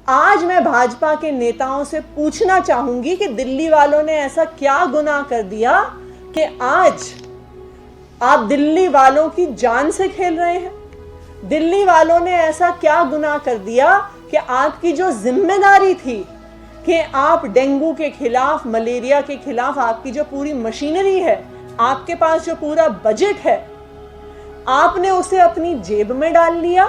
आज मैं भाजपा के नेताओं से पूछना चाहूंगी कि दिल्ली वालों ने ऐसा क्या गुनाह कर दिया कि आज आप दिल्ली वालों की जान से खेल रहे हैं। दिल्ली वालों ने ऐसा क्या गुनाह कर दिया कि आपकी जो जिम्मेदारी थी कि आप डेंगू के खिलाफ, मलेरिया के खिलाफ, आपकी जो पूरी मशीनरी है, आपके पास जो पूरा बजट है, आपने उसे अपनी जेब में डाल लिया।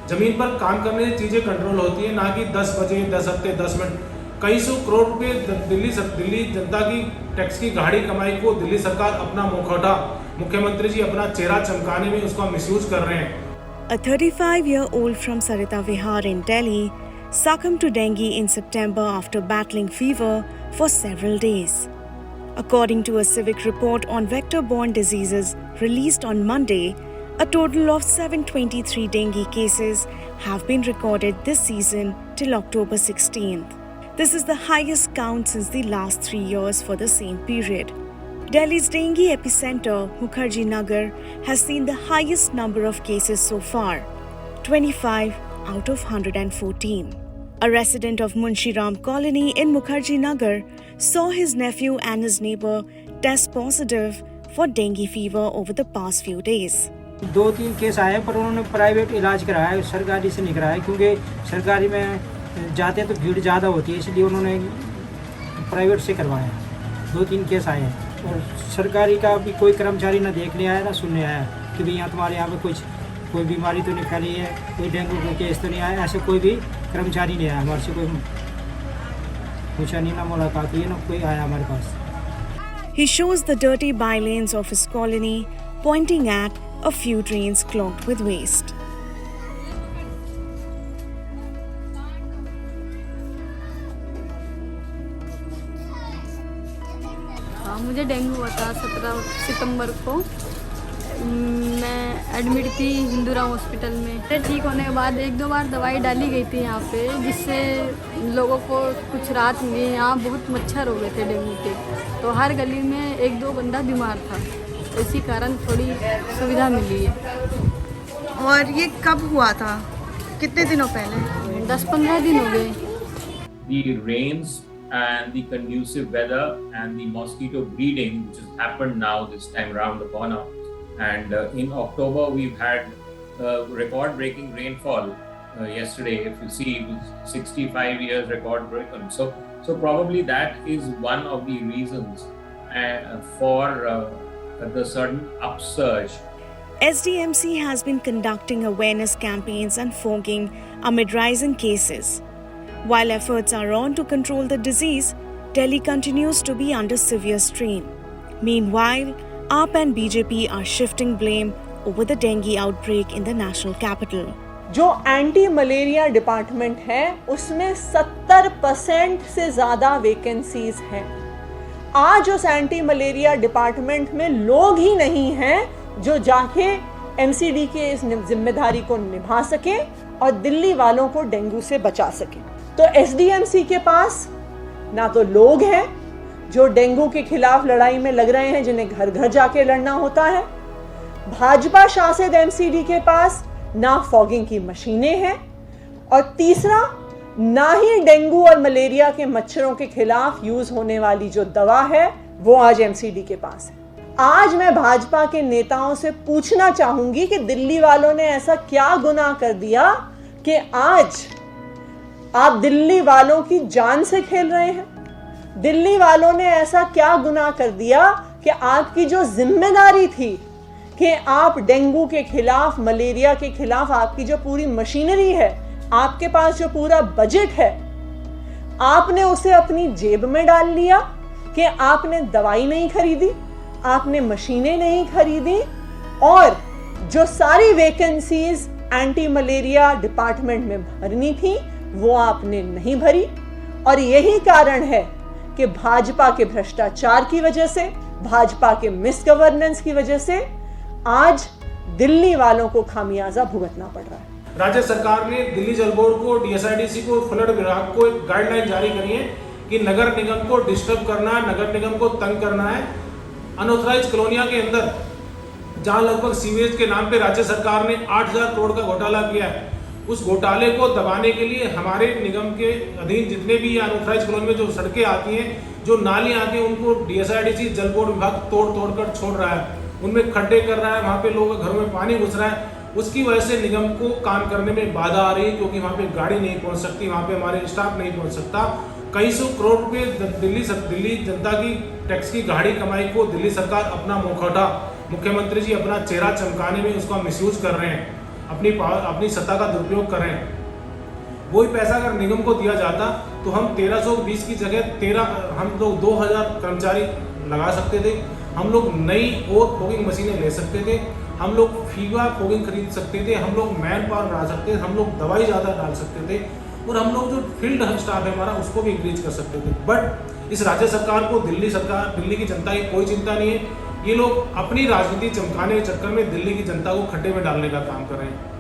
जमीन पर काम करने से चीजें कंट्रोल होती है, ना कि 10 बजे 10 हफ्ते 10 मिनट। कई सौ करोड़ रुपए दिल्ली जनता की टैक्स की गाड़ी कमाई को दिल्ली सरकार अपना मुखौटा, मुख्यमंत्री जी अपना चेहरा चमकाने में उसका मिसयूज कर रहे हैं। A 35-year-old from Sarita Vihar in Delhi succumbed to dengue in September after battling fever for several days. According to a civic report on vector-borne diseases released on Monday, a total of 723 dengue cases have been recorded this season till October 16th. This is the highest count since the last 3 years for the same period. Delhi's dengue epicenter, Mukherjee Nagar, has seen the highest number of cases so far, 25 out of 114. A resident of Munshi Ram Colony in Mukherjee Nagar saw his nephew and his neighbor test positive for dengue fever over the past few days. 2-3 case आए पर उन्होंने private इलाज कराया है, सरकारी से नहीं कराया, क्योंकि सरकारी में जाते तो भीड़ ज़्यादा होती है, इसलिए उन्होंने प्राइवेट से करवाया। 2-3 केस आए हैं और सरकारी का भी कोई कर्मचारी ना देखने आया ना सुनने आया कि भाई यहाँ तुम्हारे यहाँ पे कोई बीमारी तो नहीं फैली है, कोई डेंगू का केस तो नहीं आया। ऐसे कोई भी कर्मचारी नहीं आया हमारे से, कोई पूछा नहीं, ना मुलाकात हुई, ना कोई आया हमारे पास। He shows the dirty bylanes of his colony, pointing at a few drains clogged with waste. मुझे डेंगू हुआ था 17 सितंबर को। मैं एडमिट थी हिंदूराम हॉस्पिटल में। ठीक होने के बाद 1-2 बार दवाई डाली गई थी यहाँ पे, जिससे लोगों को कुछ राहत मिली। यहाँ बहुत मच्छर हो गए थे डेंगू के, तो हर गली में 1-2 बंदा बीमार था, इसी कारण थोड़ी सुविधा मिली है। और ये कब हुआ था, कितने दिनों पहले? 10-15 दिन हो गए। The rains and the conducive weather and the mosquito breeding, which has happened now this time around the corner, and in October we've had record-breaking rainfall. Yesterday, if you see, it was 65 years record broken. So probably that is one of the reasons for the sudden upsurge. SDMC has been conducting awareness campaigns and fogging amid rising cases. While efforts are on to control the disease, Delhi continues to be under severe strain. Meanwhile, AAP and BJP are shifting blame over the dengue outbreak in the national capital. जो anti malaria department है उसमें 70% से ज़्यादा vacancies हैं। आज उस anti malaria department में लोग ही नहीं हैं जो जाके एमसीडी के इस जिम्मेदारी को निभा सके और दिल्ली वालों को डेंगू से बचा सके। तो एसडीएमसी के पास ना तो लोग हैं जो डेंगू के खिलाफ लड़ाई में लग रहे हैं, जिन्हें घर घर जाके लड़ना होता है। भाजपा शासित एमसीडी के पास ना फॉगिंग की मशीनें हैं, और तीसरा, ना ही डेंगू और मलेरिया के मच्छरों के खिलाफ यूज होने वाली जो दवा है वो आज एमसीडी के पास है। आज मैं भाजपा के नेताओं से पूछना चाहूंगी कि दिल्ली वालों ने ऐसा क्या गुनाह कर दिया कि आज आप दिल्ली वालों की जान से खेल रहे हैं। दिल्ली वालों ने ऐसा क्या गुनाह कर दिया कि आपकी जो जिम्मेदारी थी कि आप डेंगू के खिलाफ, मलेरिया के खिलाफ, आपकी जो पूरी मशीनरी है, आपके पास जो पूरा बजट है, आपने उसे अपनी जेब में डाल लिया कि आपने दवाई नहीं खरीदी, आपने मशीनें नहीं खरीदी, और जो सारी वैकेंसीज एंटी मलेरिया डिपार्टमेंट में भरनी थी वो आपने नहीं भरी। और यही कारण है कि भाजपा के भ्रष्टाचार की वजह से, भाजपा के मिस गवर्नेंस की वजह से आज दिल्ली वालों को खामियाजा भुगतना पड़ रहा है। राज्य सरकार ने दिल्ली जल बोर्ड को, डीएसआईडीसी को, फ्लड विभाग को एक गाइडलाइन जारी करी है कि नगर निगम को डिस्टर्ब करना है, नगर निगम को तंग करना है। अनऑथराइज कॉलोनिया के अंदर जहां लगभग सीवेज के नाम पे राज्य सरकार ने 8,000 करोड़ का घोटाला किया है, उस घोटाले को दबाने के लिए हमारे निगम के अधीन जितने भी अनऑथराइज कॉलोनी में जो सड़कें आती हैं, जो नालियाँ आती हैं, उनको DSIDC जल बोर्ड विभाग तोड़ कर छोड़ रहा है, उनमें खड्डे कर रहा है, वहाँ पे लोगों के घरों में पानी घुस रहा है। उसकी वजह से निगम को काम करने में बाधा आ रही है, क्योंकि वहाँ पे गाड़ी नहीं पहुँच सकती, वहाँ पे हमारे स्टाफ नहीं पहुँच सकता। कई सौ करोड़ रुपए दिल्ली जनता की टैक्स की गाड़ी कमाई को दिल्ली सरकार अपना मुखौटा, मुख्यमंत्री जी अपना चेहरा चमकाने में उसका मिसयूज कर रहे हैं, अपनी सत्ता का दुरुपयोग कर रहे हैं। वही पैसा अगर निगम को दिया जाता तो हम 1320 की जगह हम लोग 2000 कर्मचारी लगा सकते थे, हम लोग नई और फॉगिंग मशीनें ले सकते थे, हम लोग फीवा फॉगिंग खरीद सकते थे, हम लोग मैन पावर बढ़ा सकते थे, हम लोग दवाई ज़्यादा डाल सकते थे, और हम लोग जो फील्ड स्टाफ है हमारा उसको भी इंक्रीज कर सकते थे। बट इस राज्य सरकार को दिल्ली की जनता की कोई चिंता नहीं है। ये लोग अपनी राजनीति चमकाने के चक्कर में दिल्ली की जनता को खड्डे में डालने का काम कर रहे हैं।